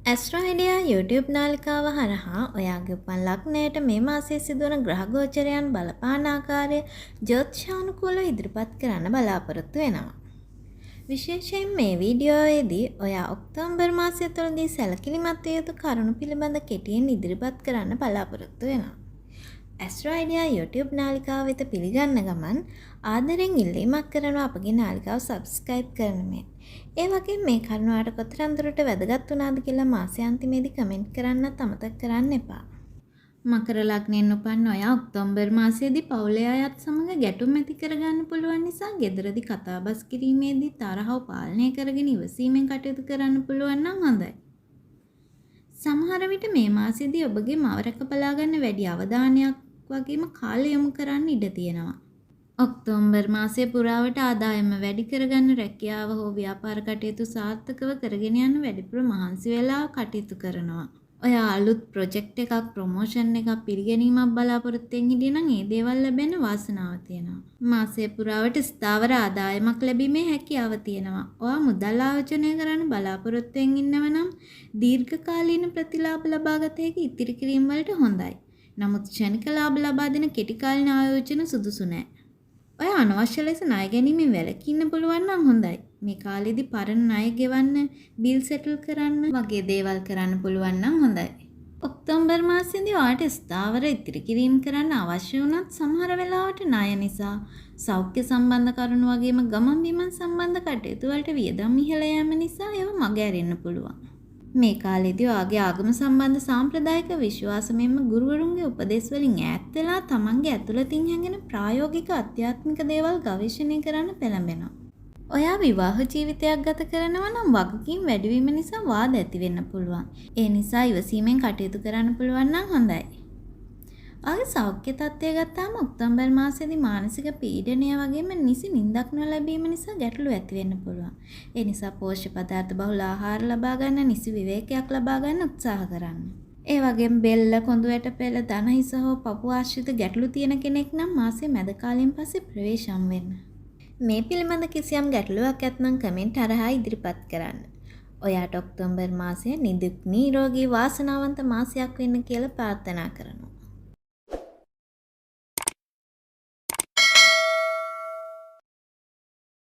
Astro idea YouTube නාලිකාව හරහා ඔයාගේ උපන් ලග්නයට මේ මාසයේ සිදුවන ග්‍රහ ගෝචරයන් බලපාන ආකාරය ජ්‍යොතිෂානුකූලව ඉදිරිපත් කරන්න බලාපොරොත්තු වෙනවා. විශේෂයෙන් මේ වීඩියෝවේදී ඔයා ඔක්තෝබර් මාසය තුළදී සැලකිලිමත් විය යුතු කරුණු පිළිබඳ කෙටියෙන් ඉදිරිපත් කරන්න බලාපොරොත්තු වෙනවා. ඇස්ට්‍රෝ අයිඩියා YouTube නාලිකාව වෙත පිළිගන්න ගමන් ආදරෙන් ඉල්ලීමක් කරනවා අපගේ නාලිකාව subscribe කරන මෙන්. ඒ වගේම මේ කරුණ ඔයාලට කොතරම් දුරට වැදගත් වුණාද කියලා මාසය අන්තිමේදී කමෙන්ට් කරන්නත් අමතක කරන්න එපා. මකර ලග්නයෙන් උපන්න ඔයා ඔක්තෝබර් මාසයේදී පවුලේ අයත් සමග ගැටුම් ඇති කරගන්න පුළුවන් නිසා ගෙදරදී කතාබස් කිරීමේදී තරහව පාලනය කරගෙන ඉවසීමෙන් කටයුතු කරන්න පුළුවන් නම් හොඳයි. සමහර විට මේ මාසයේදී ඔබගේ මව රැක බලා ගන්න වැඩි අවධානයක් වගේම කාලය යොමු කරන්න ඉඩ තියෙනවා. ඔක්තෝබර් මාසයේ පුරාවට ආදායම වැඩි කරගන්න රැකියාව හෝ ව්‍යාපාර කටයුතු සාර්ථකව කරගෙන යන්න වැඩිපුර මහන්සි වෙලා කටයුතු කරනවා. ඔයා අලුත් ප්‍රොජෙක්ට් එකක් ප්‍රොමෝෂන් එකක් පිළිගැනීමක් බලාපොරොත්තු වෙන හිටියනම් ඒ දේවල් ලැබෙන්න වාසනාව තියෙනවා. මාසයේ පුරාවට ස්ථාවර ආදායමක් ලැබීමේ හැකියාව තියෙනවා. ඔයා මුදල් ආයෝජනය කරන්න බලාපොරොත්තු වෙමින් ඉන්නව නම් දීර්ඝකාලීන ප්‍රතිලාභ ලබාගත හැකි ඉතිරි කිරීම වලට හොඳයි. නමුත් ක්ෂණික ලාභ ලබා දෙන කෙටි කාලින ආයෝජන සුදුසු නැහැ. ඔය අනවශ්‍ය ලෙස ණය ගැනීමෙන් වැළකී ඉන්න පුළුවන් නම් හොඳයි. මේ කාලෙදි පරණ ණය ගෙවන්න, බිල් සෙටල් කරන්න වගේ දේවල් කරන්න පුළුවන් නම් හොඳයි. ඔක්තෝබර් මාසයේදී ඔයාලට ස්ථාවර ඉතිරි කිරීම කරන්න අවශ්‍ය වුණත් සමහර වෙලාවට ණය නිසා සෞඛ්‍ය සම්බන්ධ කරුණු වගේම ගමන් බිමන් සම්බන්ධ කටයුතු වලට වියදම් ඉහළ යාම නිසා ඒවා මගහැරෙන්න පුළුවන්. මේ කාලෙදී ඔයාගේ ආගම සම්බන්ධ සාම්ප්‍රදායික විශ්වාස මෙන්ම ගුරුවරුන්ගේ උපදෙස් වලින් ඈත් වෙලා තමන්ගේ ඇතුළතින් හැඟෙන ප්‍රායෝගික අධ්‍යාත්මික දේවල් ගවේෂණය කරන්න පෙළඹෙනවා. ඔයා විවාහ ජීවිතයක් ගත කරනවා නම් වගකීම් වැඩිවීම නිසා වාද ඇති වෙන්න පුළුවන්. ඒ නිසා ඉවසීමෙන් කටයුතු කරන්න පුළුවන් නම් හොඳයි. ඔයාගේ සෞඛ්‍ය තත්ත්වය ගත්තාම ඔක්තෝබර් මාසයේදී මානසික පීඩනය වගේම නිසි නිින්දක් නොලැබීම නිසා ගැටලු ඇති වෙන්න පුළුවන්. ඒ නිසා පෝෂ්‍ය පදාර්ථ බහුල ආහාර ලබා ගන්න, නිසි විවේකයක් ලබා ගන්න උත්සාහ කරන්න. ඒ වගේම බෙල්ල, කොඳු වැටපෙළ, දන හිස හෝ පපුව ආශ්‍රිත ගැටලු තියෙන කෙනෙක් නම් මාසයේ මැද කාලයෙන් පස්සේ ප්‍රවේශම් වෙන්න. මේ පිළිබඳ කිසියම් ගැටලුවක් ඇත්නම් කමෙන්ට් හරහා ඉදිරිපත් කරන්න. ඔයාට ඔක්තෝබර් මාසය නිදුක් නිරෝගී වාසනාවන්ත මාසයක් වෙන්න කියලා ප්‍රාර්ථනා කරනවා.